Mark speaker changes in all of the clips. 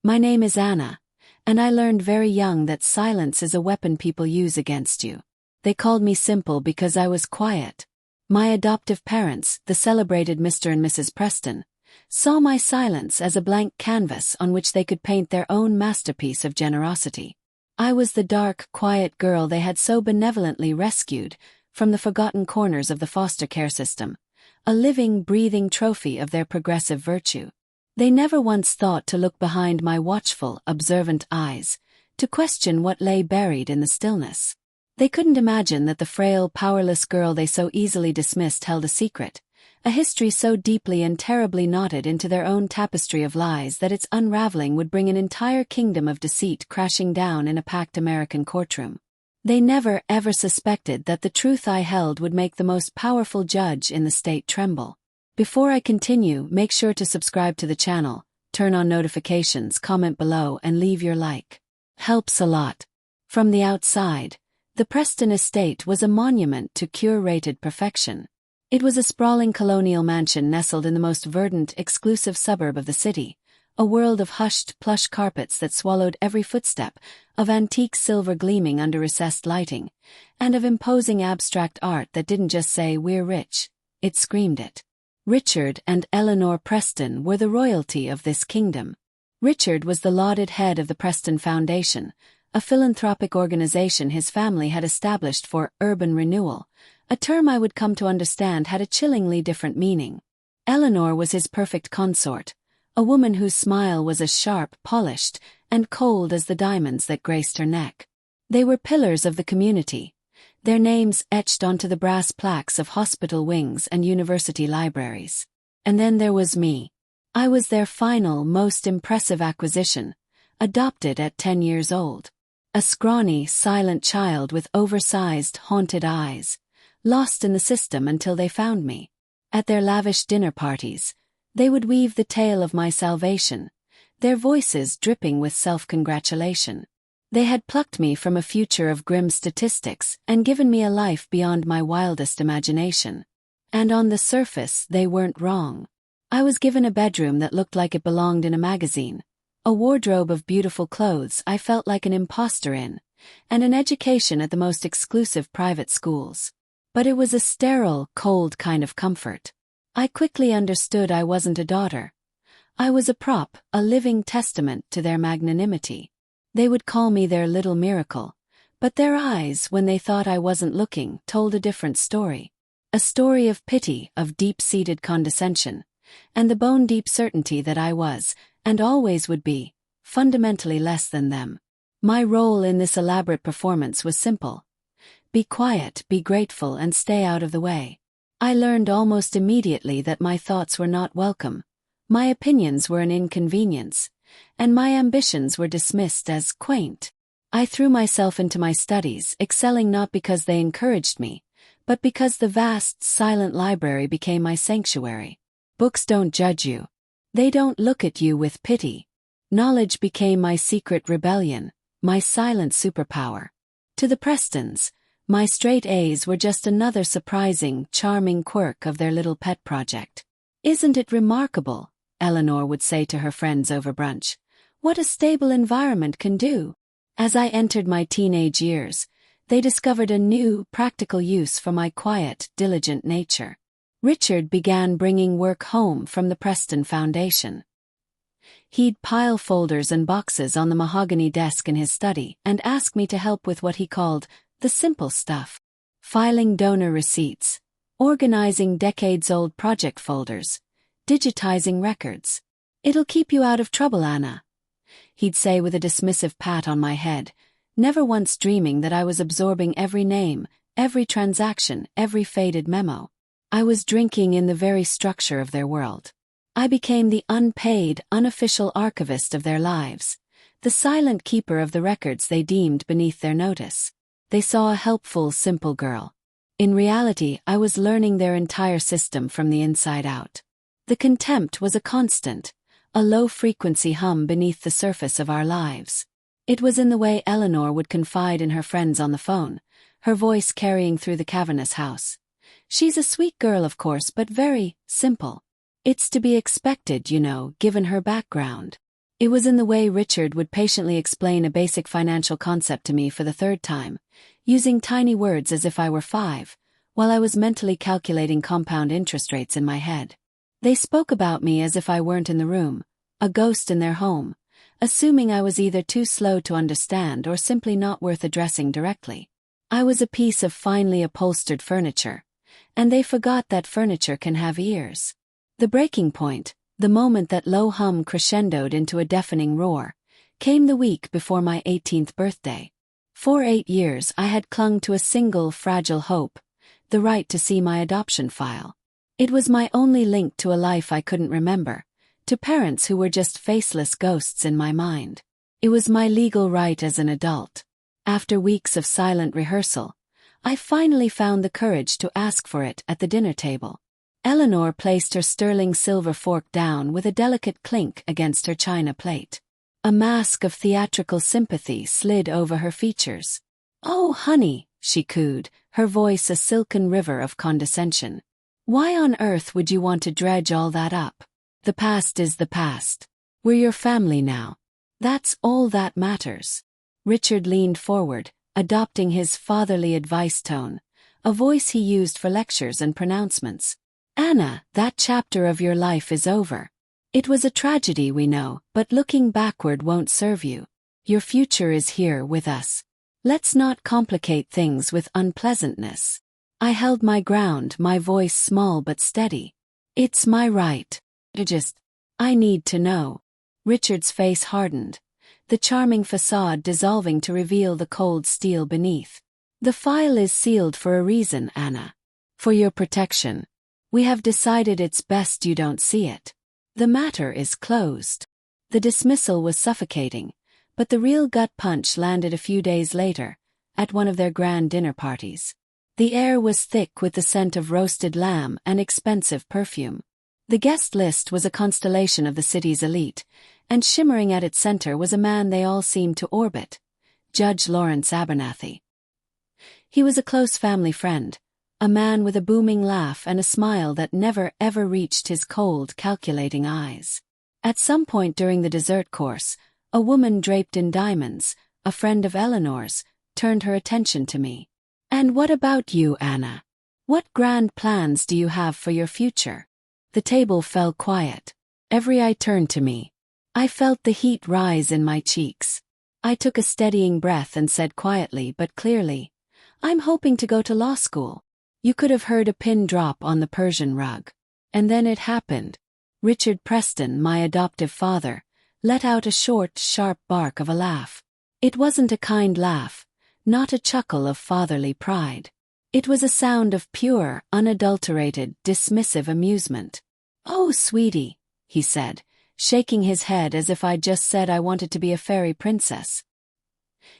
Speaker 1: My name is Anna, and I learned very young that silence is a weapon people use against you. They called me simple because I was quiet. My adoptive parents, the celebrated Mr. and Mrs. Preston, saw my silence as a blank canvas on which they could paint their own masterpiece of generosity. I was the dark, quiet girl they had so benevolently rescued from the forgotten corners of the foster care system, a living, breathing trophy of their progressive virtue. They never once thought to look behind my watchful, observant eyes, to question what lay buried in the stillness. They couldn't imagine that the frail, powerless girl they so easily dismissed held a secret, a history so deeply and terribly knotted into their own tapestry of lies that its unraveling would bring an entire kingdom of deceit crashing down in a packed American courtroom. They never ever suspected that the truth I held would make the most powerful judge in the state tremble. Before I continue, make sure to subscribe to the channel, turn on notifications, comment below, and leave your like. Helps a lot. From the outside, the Preston estate was a monument to curated perfection. It was a sprawling colonial mansion nestled in the most verdant, exclusive suburb of the city, a world of hushed, plush carpets that swallowed every footstep, of antique silver gleaming under recessed lighting, and of imposing abstract art that didn't just say, "We're rich," it screamed it. Richard and Eleanor Preston were the royalty of this kingdom. Richard was the lauded head of the Preston Foundation, a philanthropic organization his family had established for urban renewal, a term I would come to understand had a chillingly different meaning. Eleanor was his perfect consort, a woman whose smile was as sharp, polished, and cold as the diamonds that graced her neck. They were pillars of the community, their names etched onto the brass plaques of hospital wings and university libraries. And then there was me. I was their final, most impressive acquisition, adopted at 10 years old. A scrawny, silent child with oversized, haunted eyes, lost in the system until they found me. At their lavish dinner parties, they would weave the tale of my salvation, their voices dripping with self-congratulation. They had plucked me from a future of grim statistics and given me a life beyond my wildest imagination. And on the surface, they weren't wrong. I was given a bedroom that looked like it belonged in a magazine, a wardrobe of beautiful clothes I felt like an imposter in, and an education at the most exclusive private schools. But it was a sterile, cold kind of comfort. I quickly understood I wasn't a daughter. I was a prop, a living testament to their magnanimity. They would call me their little miracle, but their eyes, when they thought I wasn't looking, told a different story. A story of pity, of deep-seated condescension, and the bone-deep certainty that I was, and always would be, fundamentally less than them. My role in this elaborate performance was simple. Be quiet, be grateful, and stay out of the way. I learned almost immediately that my thoughts were not welcome, my opinions were an inconvenience, and my ambitions were dismissed as quaint. I threw myself into my studies, excelling not because they encouraged me, but because the vast, silent library became my sanctuary. Books don't judge you. They don't look at you with pity. Knowledge became my secret rebellion, my silent superpower. To the Prestons, my straight A's were just another surprising, charming quirk of their little pet project. "Isn't it remarkable?" Eleanor would say to her friends over brunch. "What a stable environment can do." As I entered my teenage years, they discovered a new, practical use for my quiet, diligent nature. Richard began bringing work home from the Preston Foundation. He'd pile folders and boxes on the mahogany desk in his study and ask me to help with what he called the simple stuff. Filing donor receipts, organizing decades-old project folders, digitizing records. "It'll keep you out of trouble, Anna," he'd say with a dismissive pat on my head, never once dreaming that I was absorbing every name, every transaction, every faded memo. I was drinking in the very structure of their world. I became the unpaid, unofficial archivist of their lives, the silent keeper of the records they deemed beneath their notice. They saw a helpful, simple girl. In reality, I was learning their entire system from the inside out. The contempt was a constant, a low-frequency hum beneath the surface of our lives. It was in the way Eleanor would confide in her friends on the phone, her voice carrying through the cavernous house. "She's a sweet girl, of course, but very simple. It's to be expected, you know, given her background." It was in the way Richard would patiently explain a basic financial concept to me for the third time, using tiny words as if I were 5, while I was mentally calculating compound interest rates in my head. They spoke about me as if I weren't in the room, a ghost in their home, assuming I was either too slow to understand or simply not worth addressing directly. I was a piece of finely upholstered furniture, and they forgot that furniture can have ears. The breaking point, the moment that low hum crescendoed into a deafening roar, came the week before my 18th birthday. For 8 years I had clung to a single fragile hope, the right to see my adoption file. It was my only link to a life I couldn't remember, to parents who were just faceless ghosts in my mind. It was my legal right as an adult. After weeks of silent rehearsal, I finally found the courage to ask for it at the dinner table. Eleanor placed her sterling silver fork down with a delicate clink against her china plate. A mask of theatrical sympathy slid over her features. "Oh, honey," she cooed, her voice a silken river of condescension. "Why on earth would you want to dredge all that up? The past is the past. We're your family now. That's all that matters." Richard leaned forward, adopting his fatherly advice tone, a voice he used for lectures and pronouncements. "Anna, that chapter of your life is over. It was a tragedy, we know, but looking backward won't serve you. Your future is here with us. Let's not complicate things with unpleasantness." I held my ground, my voice small but steady. "It's my right. I need to know." Richard's face hardened, the charming facade dissolving to reveal the cold steel beneath. "The file is sealed for a reason, Anna. For your protection. We have decided it's best you don't see it. The matter is closed." The dismissal was suffocating, but the real gut punch landed a few days later, at one of their grand dinner parties. The air was thick with the scent of roasted lamb and expensive perfume. The guest list was a constellation of the city's elite, and shimmering at its center was a man they all seemed to orbit, Judge Lawrence Abernathy. He was a close family friend, a man with a booming laugh and a smile that never ever reached his cold, calculating eyes. At some point during the dessert course, a woman draped in diamonds, a friend of Eleanor's, turned her attention to me. "And what about you, Anna? What grand plans do you have for your future?" The table fell quiet. Every eye turned to me. I felt the heat rise in my cheeks. I took a steadying breath and said quietly but clearly, "I'm hoping to go to law school." You could have heard a pin drop on the Persian rug. And then it happened. Richard Preston, my adoptive father, let out a short, sharp bark of a laugh. It wasn't a kind laugh, not a chuckle of fatherly pride. It was a sound of pure, unadulterated, dismissive amusement. "Oh, sweetie," he said, shaking his head as if I'd just said I wanted to be a fairy princess.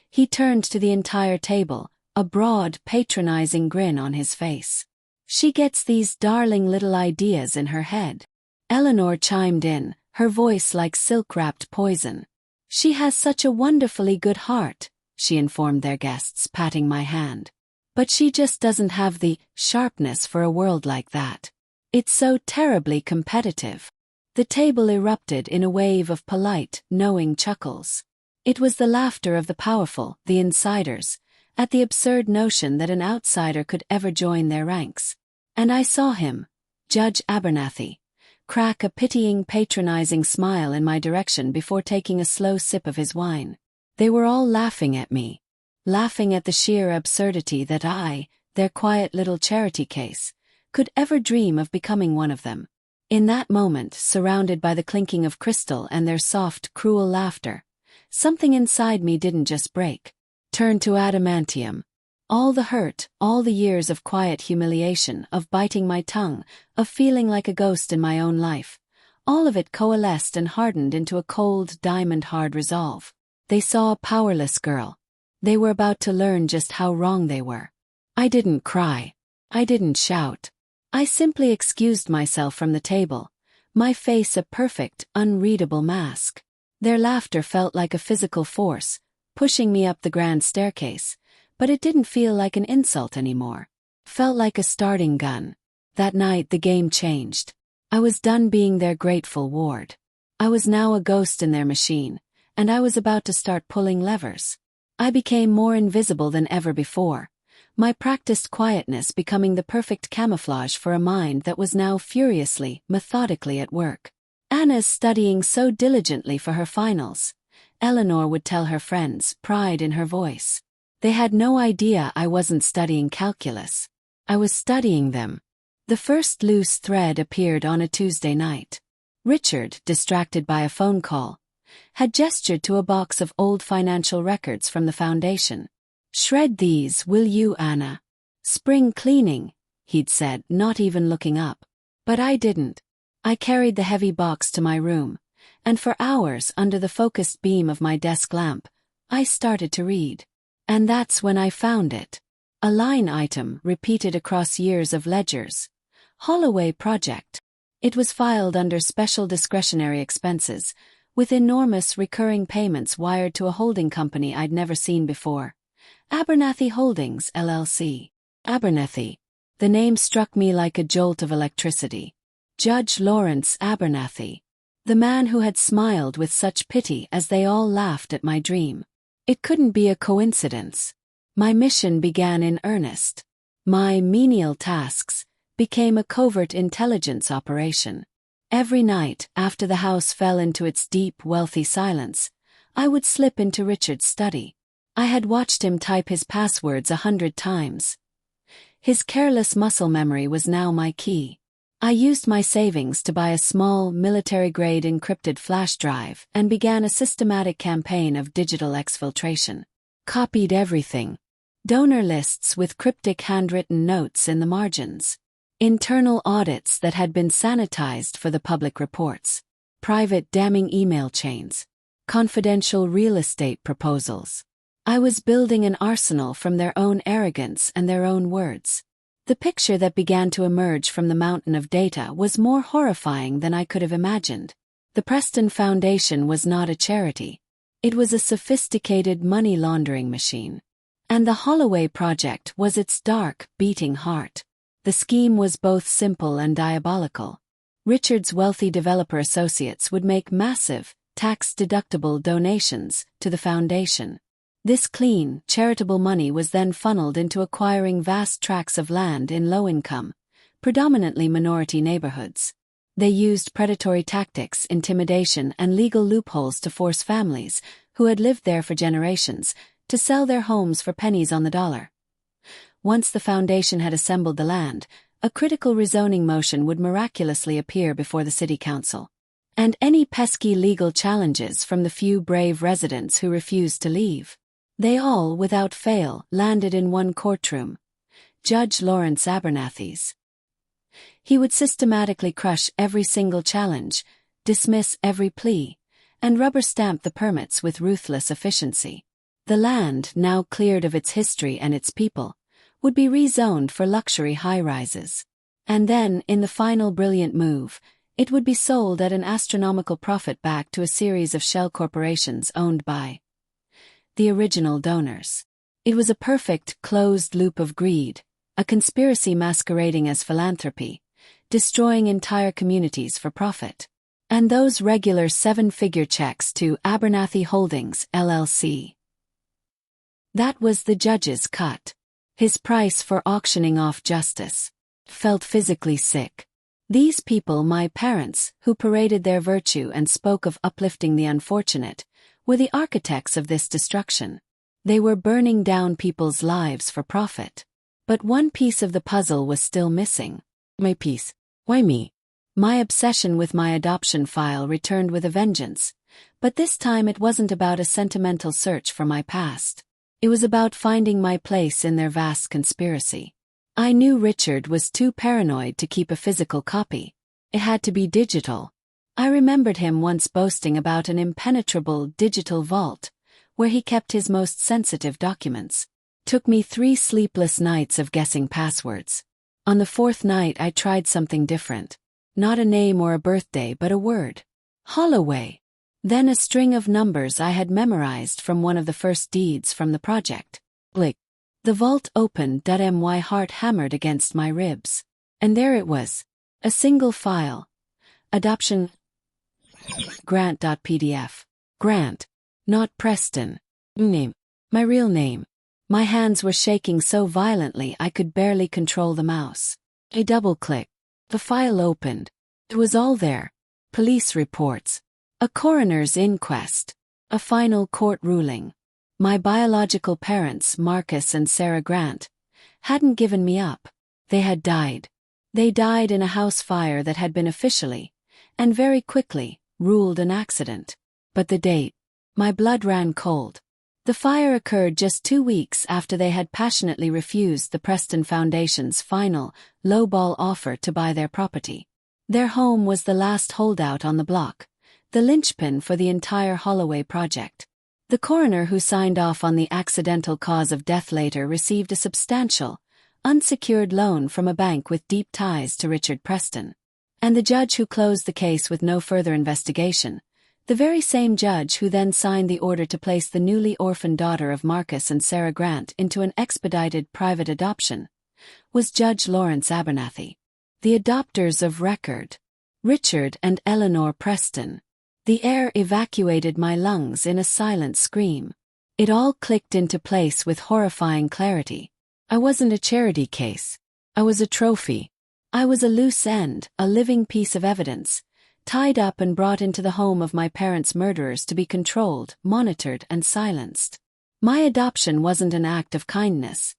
Speaker 1: He turned to the entire table, a broad, patronizing grin on his face. "She gets these darling little ideas in her head." Eleanor chimed in, her voice like silk-wrapped poison. "She has such a wonderfully good heart," she informed their guests, patting my hand. "But she just doesn't have the sharpness for a world like that. It's so terribly competitive." The table erupted in a wave of polite, knowing chuckles. It was the laughter of the powerful, the insiders, at the absurd notion that an outsider could ever join their ranks. And I saw him, Judge Abernathy, crack a pitying, patronizing smile in my direction before taking a slow sip of his wine. They were all laughing at me, laughing at the sheer absurdity that I, their quiet little charity case, could ever dream of becoming one of them. In that moment, surrounded by the clinking of crystal and their soft, cruel laughter, something inside me didn't just break, turned to adamantium. All the hurt, all the years of quiet humiliation, of biting my tongue, of feeling like a ghost in my own life, all of it coalesced and hardened into a cold, diamond-hard resolve. They saw a powerless girl. They were about to learn just how wrong they were. I didn't cry. I didn't shout. I simply excused myself from the table, my face a perfect, unreadable mask. Their laughter felt like a physical force, pushing me up the grand staircase, but it didn't feel like an insult anymore. Felt like a starting gun. That night the game changed. I was done being their grateful ward. I was now a ghost in their machine, and I was about to start pulling levers. I became more invisible than ever before, my practiced quietness becoming the perfect camouflage for a mind that was now furiously, methodically at work. Anna's studying so diligently for her finals, Eleanor would tell her friends, pride in her voice. They had no idea I wasn't studying calculus. I was studying them. The first loose thread appeared on a Tuesday night. Richard, distracted by a phone call, had gestured to a box of old financial records from the foundation. "Shred these, will you, Anna? Spring cleaning," he'd said, not even looking up. But I didn't. I carried the heavy box to my room, and for hours under the focused beam of my desk lamp, I started to read. And that's when I found it. A line item repeated across years of ledgers. Holloway Project. It was filed under special discretionary expenses, with enormous recurring payments wired to a holding company I'd never seen before. Abernathy Holdings, LLC. Abernathy. The name struck me like a jolt of electricity. Judge Lawrence Abernathy. The man who had smiled with such pity as they all laughed at my dream. It couldn't be a coincidence. My mission began in earnest. My menial tasks became a covert intelligence operation. Every night, after the house fell into its deep, wealthy silence, I would slip into Richard's study. I had watched him type his passwords 100 times. His careless muscle memory was now my key. I used my savings to buy a small, military-grade encrypted flash drive and began a systematic campaign of digital exfiltration. Copied everything. Donor lists with cryptic handwritten notes in the margins. Internal audits that had been sanitized for the public reports. Private damning email chains. Confidential real estate proposals. I was building an arsenal from their own arrogance and their own words. The picture that began to emerge from the mountain of data was more horrifying than I could have imagined. The Preston Foundation was not a charity. It was a sophisticated money laundering machine. And the Holloway Project was its dark, beating heart. The scheme was both simple and diabolical. Richard's wealthy developer associates would make massive, tax-deductible donations to the foundation. This clean, charitable money was then funneled into acquiring vast tracts of land in low-income, predominantly minority neighborhoods. They used predatory tactics, intimidation, and legal loopholes to force families, who had lived there for generations, to sell their homes for pennies on the dollar. Once the foundation had assembled the land, a critical rezoning motion would miraculously appear before the city council. And any pesky legal challenges from the few brave residents who refused to leave. They all, without fail, landed in one courtroom. Judge Lawrence Abernathy's. He would systematically crush every single challenge, dismiss every plea, and rubber-stamp the permits with ruthless efficiency. The land, now cleared of its history and its people, would be rezoned for luxury high-rises. And then, in the final brilliant move, it would be sold at an astronomical profit back to a series of shell corporations owned by the original donors. It was a perfect, closed loop of greed, a conspiracy masquerading as philanthropy, destroying entire communities for profit. And those regular 7-figure checks to Abernathy Holdings, LLC. That was the judge's cut. His price for auctioning off justice. Felt physically sick. These people, my parents, who paraded their virtue and spoke of uplifting the unfortunate, were the architects of this destruction. They were burning down people's lives for profit. But one piece of the puzzle was still missing. My piece. Why me? My obsession with my adoption file returned with a vengeance, but this time it wasn't about a sentimental search for my past. It was about finding my place in their vast conspiracy. I knew Richard was too paranoid to keep a physical copy. It had to be digital. I remembered him once boasting about an impenetrable digital vault, where he kept his most sensitive documents. Took me 3 sleepless nights of guessing passwords. On the 4th night I tried something different. Not a name or a birthday but a word. Holloway. Then a string of numbers I had memorized from one of the first deeds from the project. Click. The vault opened. My heart hammered against my ribs. And there it was. A single file. Adoption. Grant.pdf. Grant. Not Preston. Name. My real name. My hands were shaking so violently I could barely control the mouse. A double click. The file opened. It was all there. Police reports. A coroner's inquest. A final court ruling. My biological parents, Marcus and Sarah Grant, hadn't given me up. They had died. They died in a house fire that had been officially, and very quickly, ruled an accident. But the date. My blood ran cold. The fire occurred just 2 weeks after they had passionately refused the Preston Foundation's final, lowball offer to buy their property. Their home was the last holdout on the block, the linchpin for the entire Holloway project. The coroner who signed off on the accidental cause of death later received a substantial, unsecured loan from a bank with deep ties to Richard Preston. And the judge who closed the case with no further investigation, the very same judge who then signed the order to place the newly orphaned daughter of Marcus and Sarah Grant into an expedited private adoption, was Judge Lawrence Abernathy. The adopters of record. Richard and Eleanor Preston. The air evacuated my lungs in a silent scream. It all clicked into place with horrifying clarity. I wasn't a charity case. I was a trophy. I was a loose end, a living piece of evidence, tied up and brought into the home of my parents' murderers to be controlled, monitored, and silenced. My adoption wasn't an act of kindness.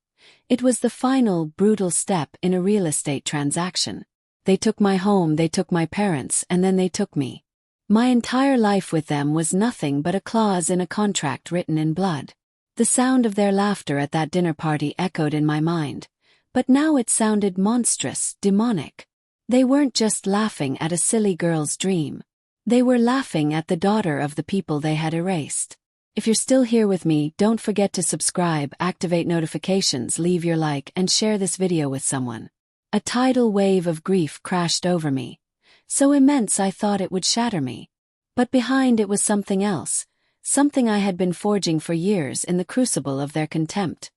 Speaker 1: It was the final, brutal step in a real estate transaction. They took my home, they took my parents, and then they took me. My entire life with them was nothing but a clause in a contract written in blood. The sound of their laughter at that dinner party echoed in my mind, but now it sounded monstrous, demonic. They weren't just laughing at a silly girl's dream. They were laughing at the daughter of the people they had erased. If you're still here with me, don't forget to subscribe, activate notifications, leave your like, and share this video with someone. A tidal wave of grief crashed over me, so immense I thought it would shatter me. But behind it was something else, something I had been forging for years in the crucible of their contempt.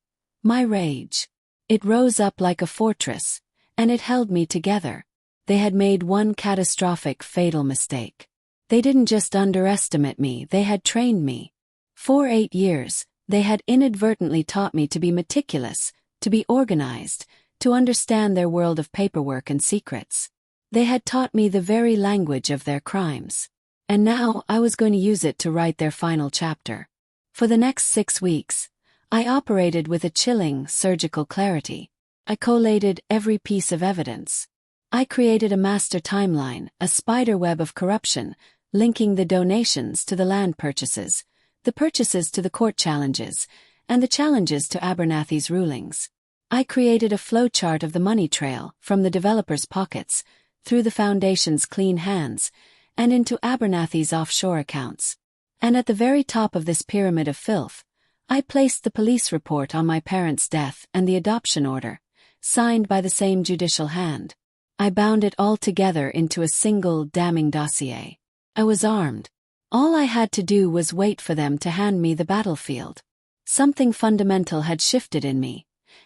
Speaker 1: My rage. It rose up like a fortress, and it held me together. They had made one catastrophic, fatal mistake. They didn't just underestimate me, they had trained me. For 8 years, they had inadvertently taught me to be meticulous, to be organized, to understand their world of paperwork and secrets. They had taught me the very language of their crimes. And now I was going to use it to write their final chapter. For the next 6 weeks, I operated with a chilling, surgical clarity. I collated every piece of evidence. I created a master timeline, a spider web of corruption, linking the donations to the land purchases, the purchases to the court challenges, and the challenges to Abernathy's rulings. I created a flowchart of the money trail, from the developers' pockets, through the foundation's clean hands, and into Abernathy's offshore accounts. And at the very top of this pyramid of filth, I placed the police report on my parents' death and the adoption order, signed by the same judicial hand. I bound it all together into a single damning dossier. I was armed. All I had to do was wait for them to hand me the battlefield. Something fundamental had shifted in me,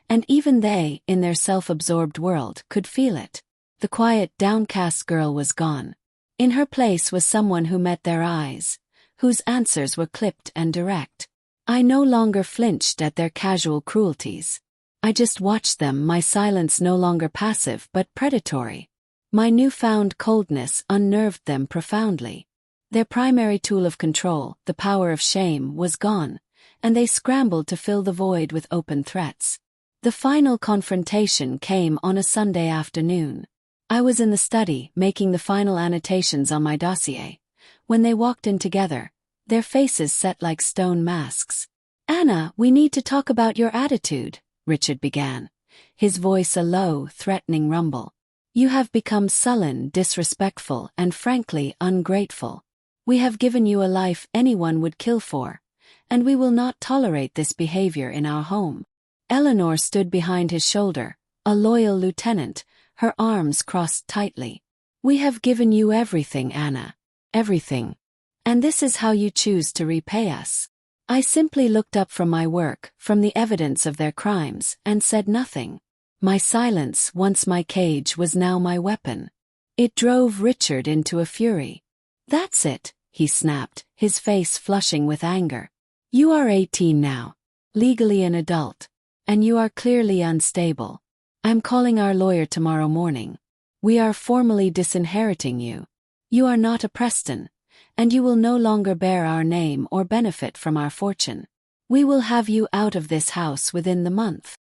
Speaker 1: and even they, in their self-absorbed world, could feel it. The quiet, downcast girl was gone. In her place was someone who met their eyes, whose answers were clipped and direct. I no longer flinched at their casual cruelties. I just watched them, my silence no longer passive but predatory. My newfound coldness unnerved them profoundly. Their primary tool of control, the power of shame, was gone, and they scrambled to fill the void with open threats. The final confrontation came on a Sunday afternoon. I was in the study, making the final annotations on my dossier, when they walked in together, their faces set like stone masks. "Anna, we need to talk about your attitude," Richard began, his voice a low, threatening rumble. "You have become sullen, disrespectful, and frankly ungrateful. We have given you a life anyone would kill for, and we will not tolerate this behavior in our home." Eleanor stood behind his shoulder, a loyal lieutenant, her arms crossed tightly. "We have given you everything, Anna. Everything. And this is how you choose to repay us." I simply looked up from my work, from the evidence of their crimes, and said nothing. My silence, once my cage, was now my weapon. It drove Richard into a fury. That's it, he snapped, his face flushing with anger. You are 18 now, legally an adult, and you are clearly unstable. I'm calling our lawyer tomorrow morning. We are formally disinheriting you. You are not a Preston, and you will no longer bear our name or benefit from our fortune. We will have you out of this house within the month.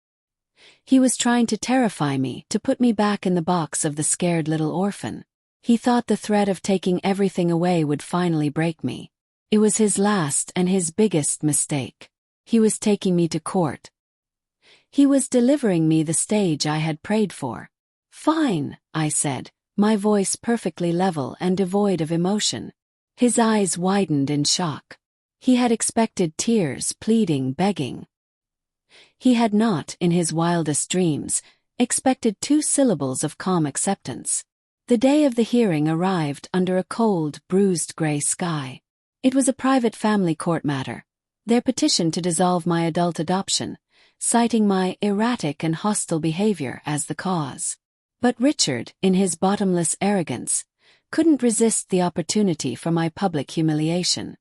Speaker 1: He was trying to terrify me, to put me back in the box of the scared little orphan. He thought the threat of taking everything away would finally break me. It was his last and his biggest mistake. He was taking me to court. He was delivering me the stage I had prayed for. Fine, I said, my voice perfectly level and devoid of emotion. His eyes widened in shock. He had expected tears, pleading, begging. He had not, in his wildest dreams, expected 2 syllables of calm acceptance. The day of the hearing arrived under a cold, bruised gray sky. It was a private family court matter, their petition to dissolve my adult adoption, citing my erratic and hostile behavior as the cause. But Richard, in his bottomless arrogance, couldn't resist the opportunity for my public humiliation.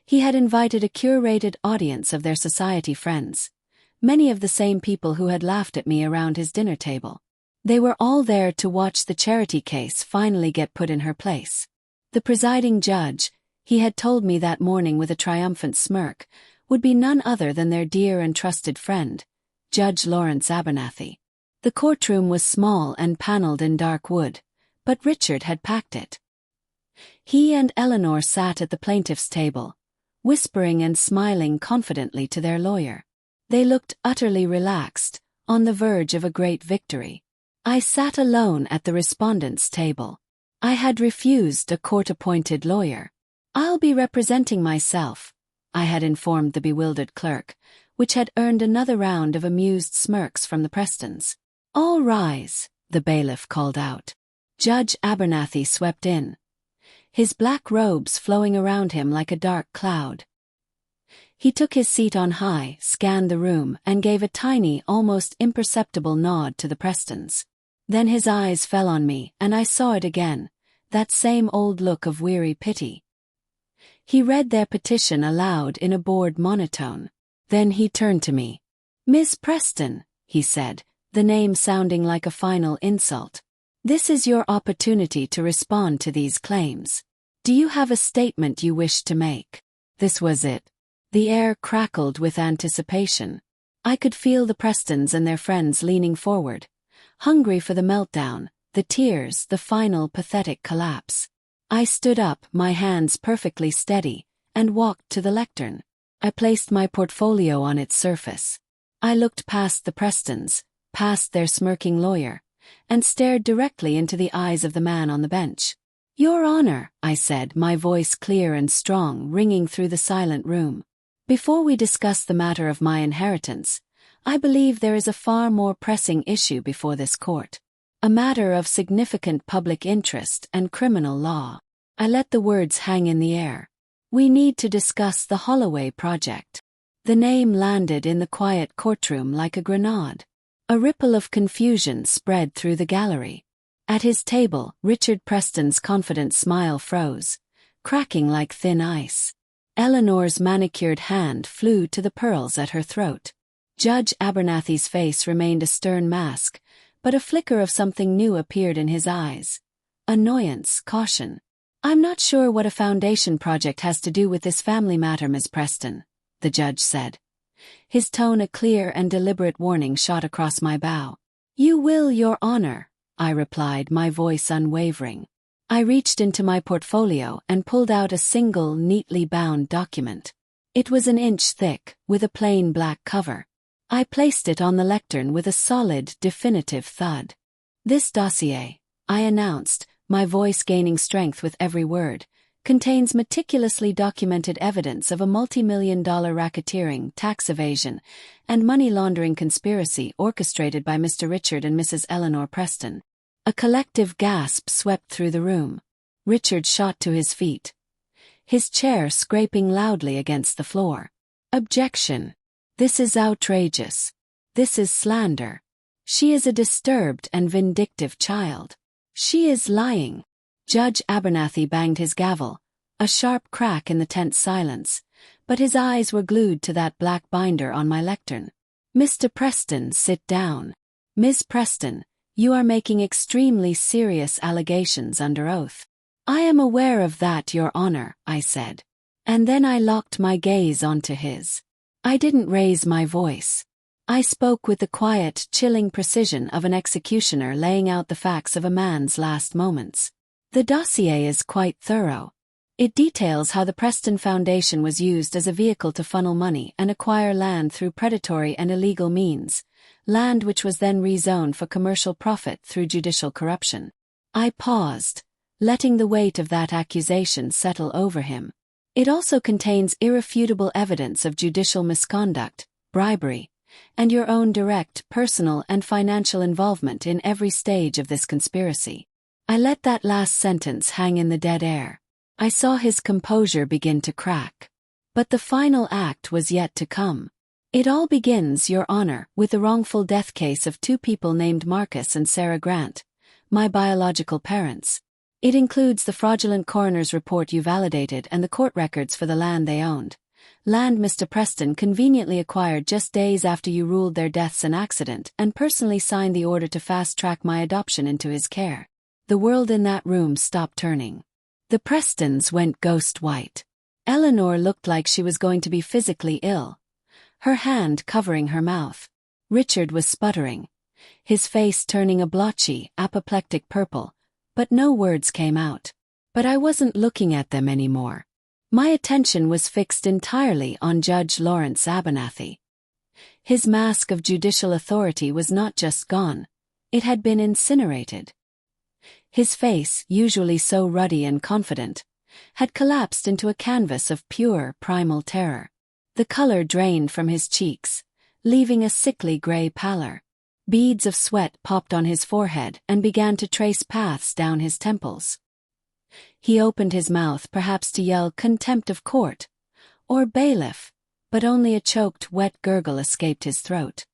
Speaker 1: He had invited a curated audience of their society friends, many of the same people who had laughed at me around his dinner table. They were all there to watch the charity case finally get put in her place. The presiding judge, he had told me that morning with a triumphant smirk, would be none other than their dear and trusted friend, Judge Lawrence Abernathy. The courtroom was small and paneled in dark wood, but Richard had packed it. He and Eleanor sat at the plaintiff's table, whispering and smiling confidently to their lawyer. They looked utterly relaxed, on the verge of a great victory. I sat alone at the respondent's table. I had refused a court-appointed lawyer. I'll be representing myself, I had informed the bewildered clerk, which had earned another round of amused smirks from the Prestons. All rise, the bailiff called out. Judge Abernathy swept in, his black robes flowing around him like a dark cloud. He took his seat on high, scanned the room, and gave a tiny, almost imperceptible nod to the Prestons. Then his eyes fell on me, and I saw it again, that same old look of weary pity. He read their petition aloud in a bored monotone. Then he turned to me. Miss Preston, he said, the name sounding like a final insult. This is your opportunity to respond to these claims. Do you have a statement you wish to make? This was it. The air crackled with anticipation. I could feel the Prestons and their friends leaning forward, hungry for the meltdown, the tears, the final pathetic collapse. I stood up, my hands perfectly steady, and walked to the lectern. I placed my portfolio on its surface. I looked past the Prestons, past their smirking lawyer, and stared directly into the eyes of the man on the bench. Your Honor, I said, my voice clear and strong, ringing through the silent room. Before we discuss the matter of my inheritance, I believe there is a far more pressing issue before this court. A matter of significant public interest and criminal law. I let the words hang in the air. We need to discuss the Holloway project. The name landed in the quiet courtroom like a grenade. A ripple of confusion spread through the gallery. At his table, Richard Preston's confident smile froze, cracking like thin ice. Eleanor's manicured hand flew to the pearls at her throat. Judge Abernathy's face remained a stern mask, but a flicker of something new appeared in his eyes. Annoyance, caution. I'm not sure what a foundation project has to do with this family matter, Miss Preston, the judge said. His tone a clear and deliberate warning shot across my bow. You will, Your Honor, I replied, my voice unwavering. I reached into my portfolio and pulled out a single, neatly bound document. It was an inch thick, with a plain black cover. I placed it on the lectern with a solid, definitive thud. This dossier, I announced, my voice gaining strength with every word, contains meticulously documented evidence of a multi-million-dollar racketeering, tax evasion, and money laundering conspiracy orchestrated by Mr. Richard and Mrs. Eleanor Preston. A collective gasp swept through the room. Richard shot to his feet, his chair scraping loudly against the floor. Objection. This is outrageous. This is slander. She is a disturbed and vindictive child. She is lying. Judge Abernathy banged his gavel, a sharp crack in the tense silence, but his eyes were glued to that black binder on my lectern. "Mr. Preston, sit down. Ms. Preston, you are making extremely serious allegations under oath." "I am aware of that, Your Honor," I said. And then I locked my gaze onto his. I didn't raise my voice. I spoke with the quiet, chilling precision of an executioner laying out the facts of a man's last moments. The dossier is quite thorough. It details how the Preston Foundation was used as a vehicle to funnel money and acquire land through predatory and illegal means, land which was then rezoned for commercial profit through judicial corruption. I paused, letting the weight of that accusation settle over him. It also contains irrefutable evidence of judicial misconduct, bribery, and your own direct, personal and financial involvement in every stage of this conspiracy. I let that last sentence hang in the dead air. I saw his composure begin to crack. But the final act was yet to come. "It all begins, Your Honor, with the wrongful death case of two people named Marcus and Sarah Grant, my biological parents. It includes the fraudulent coroner's report you validated and the court records for the land they owned. Land Mr. Preston conveniently acquired just days after you ruled their deaths an accident and personally signed the order to fast-track my adoption into his care." The world in that room stopped turning. The Prestons went ghost white. Eleanor looked like she was going to be physically ill, her hand covering her mouth. Richard was sputtering, his face turning a blotchy, apoplectic purple, but no words came out. But I wasn't looking at them anymore. My attention was fixed entirely on Judge Lawrence Abernathy. His mask of judicial authority was not just gone, it had been incinerated. His face, usually so ruddy and confident, had collapsed into a canvas of pure, primal terror. The color drained from his cheeks, leaving a sickly gray pallor. Beads of sweat popped on his forehead and began to trace paths down his temples. He opened his mouth perhaps to yell contempt of court, or bailiff, but only a choked, wet gurgle escaped his throat.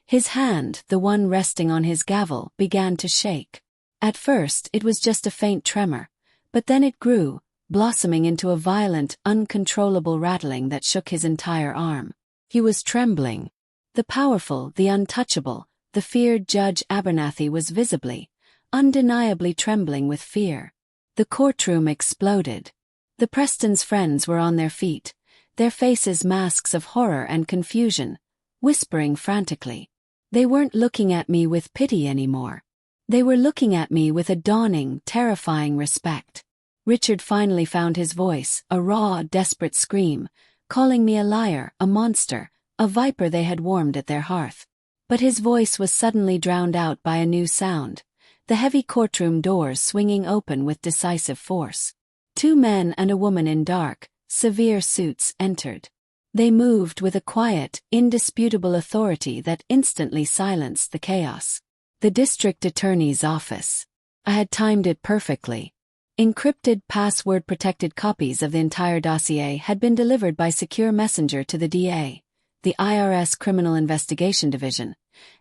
Speaker 1: His hand, the one resting on his gavel, began to shake. At first it was just a faint tremor, but then it grew, blossoming into a violent, uncontrollable rattling that shook his entire arm. He was trembling. The powerful, the untouchable, the feared Judge Abernathy was visibly, undeniably trembling with fear. The courtroom exploded. The Prestons' friends were on their feet, their faces masks of horror and confusion, whispering frantically. They weren't looking at me with pity anymore. They were looking at me with a dawning, terrifying respect. Richard finally found his voice, a raw, desperate scream, calling me a liar, a monster, a viper they had warmed at their hearth. But his voice was suddenly drowned out by a new sound, the heavy courtroom doors swinging open with decisive force. Two men and a woman in dark, severe suits entered. They moved with a quiet, indisputable authority that instantly silenced the chaos. The district attorney's office. I had timed it perfectly. Encrypted, password-protected copies of the entire dossier had been delivered by secure messenger to the DA, the IRS Criminal Investigation Division,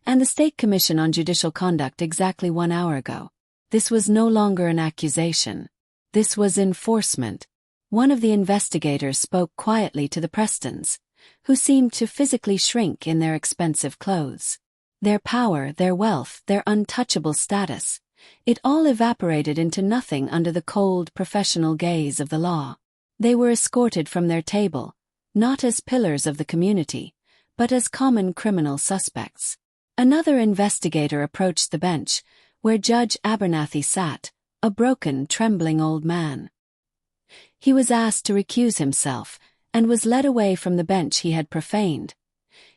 Speaker 1: and the State Commission on Judicial Conduct exactly 1 hour ago. This was no longer an accusation. This was enforcement. One of the investigators spoke quietly to the Prestons, who seemed to physically shrink in their expensive clothes. Their power, their wealth, their untouchable status, it all evaporated into nothing under the cold, professional gaze of the law. They were escorted from their table, not as pillars of the community, but as common criminal suspects. Another investigator approached the bench, where Judge Abernathy sat, a broken, trembling old man. He was asked to recuse himself, and was led away from the bench he had profaned,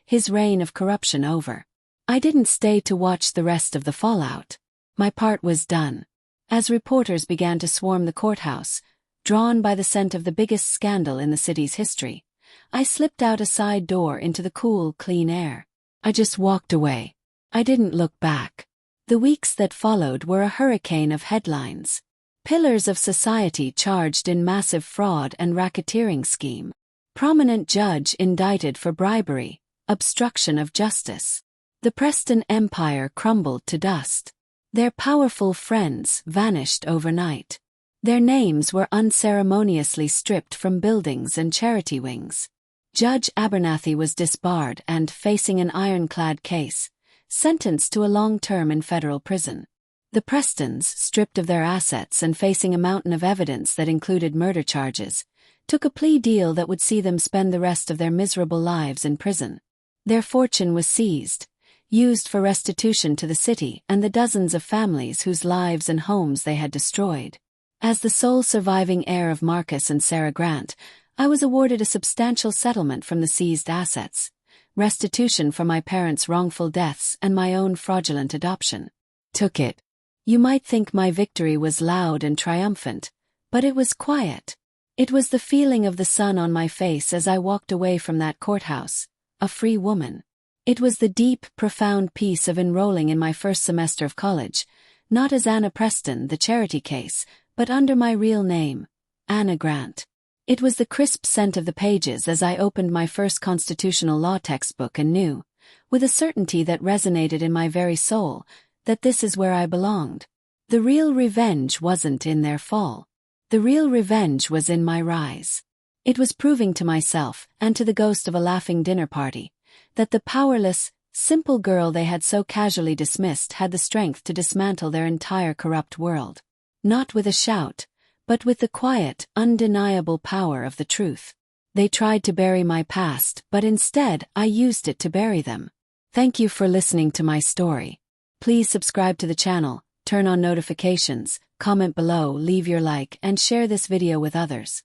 Speaker 1: his reign of corruption over. I didn't stay to watch the rest of the fallout. My part was done. As reporters began to swarm the courthouse, drawn by the scent of the biggest scandal in the city's history, I slipped out a side door into the cool, clean air. I just walked away. I didn't look back. The weeks that followed were a hurricane of headlines. Pillars of society charged in massive fraud and racketeering scheme. Prominent judge indicted for bribery, obstruction of justice. The Preston empire crumbled to dust. Their powerful friends vanished overnight. Their names were unceremoniously stripped from buildings and charity wings. Judge Abernathy was disbarred and, facing an ironclad case, sentenced to a long term in federal prison. The Prestons, stripped of their assets and facing a mountain of evidence that included murder charges, took a plea deal that would see them spend the rest of their miserable lives in prison. Their fortune was seized, used for restitution to the city and the dozens of families whose lives and homes they had destroyed. As the sole surviving heir of Marcus and Sarah Grant, I was awarded a substantial settlement from the seized assets, restitution for my parents' wrongful deaths and my own fraudulent adoption. Took it. You might think my victory was loud and triumphant, but it was quiet. It was the feeling of the sun on my face as I walked away from that courthouse, a free woman. It was the deep, profound peace of enrolling in my first semester of college, not as Anna Preston, the charity case, but under my real name, Anna Grant. It was the crisp scent of the pages as I opened my first constitutional law textbook and knew, with a certainty that resonated in my very soul, that this is where I belonged. The real revenge wasn't in their fall. The real revenge was in my rise. It was proving to myself, and to the ghost of a laughing dinner party, that the powerless, simple girl they had so casually dismissed had the strength to dismantle their entire corrupt world. Not with a shout, but with the quiet, undeniable power of the truth. They tried to bury my past, but instead I used it to bury them. Thank you for listening to my story. Please subscribe to the channel, turn on notifications, comment below, leave your like, and share this video with others.